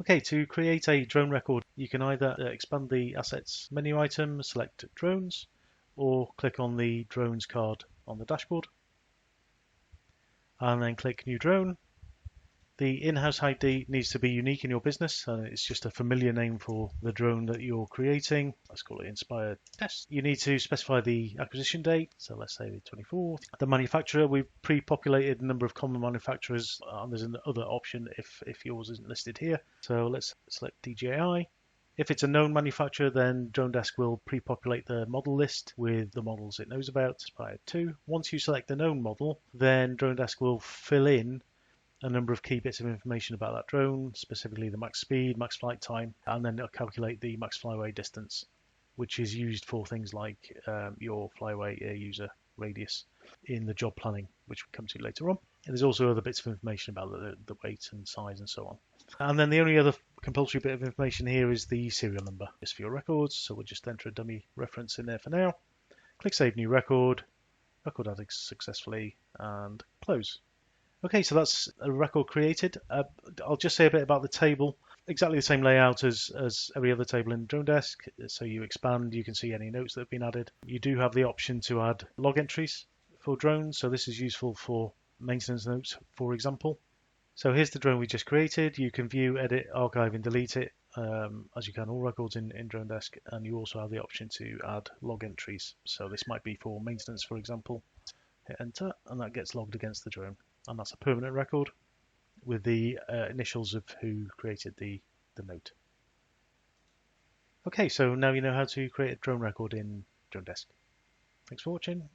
Okay, to create a drone record, you can either expand the assets menu item, select drones, or click on the drones card on the dashboard, and then click new drone. The in-house ID needs to be unique in your business, and it's just a familiar name for the drone that you're creating. Let's call it Inspired Test. You need to specify the acquisition date, so let's say the 24th. The manufacturer, we've pre-populated a number of common manufacturers, and there's another option if yours isn't listed here. So let's select DJI. If it's a known manufacturer, then Dronedesk will pre-populate the model list with the models it knows about, Inspired 2. Once you select the known model, then Dronedesk will fill in a number of key bits of information about that drone, specifically the max speed, max flight time, and then it'll calculate the max flyaway distance, which is used for things like your flyaway air user radius in the job planning, which we'll come to later on. And there's also other bits of information about the weight and size and so on. And then the only other compulsory bit of information here is the serial number. It's for your records, so we'll just enter a dummy reference in there for now. Click Save New Record, record added successfully, and close. Okay, so that's a record created. I'll just say a bit about the table. Exactly the same layout as every other table in Dronedesk. So you expand, you can see any notes that have been added. You do have the option to add log entries for drones. So this is useful for maintenance notes, for example. So here's the drone we just created. You can view, edit, archive, and delete it, as you can all records in Dronedesk. And you also have the option to add log entries. So this might be for maintenance, for example. Hit enter, and that gets logged against the drone. And that's a permanent record with the initials of who created the note. Okay, so now you know how to create a drone record in Dronedesk. Thanks for watching.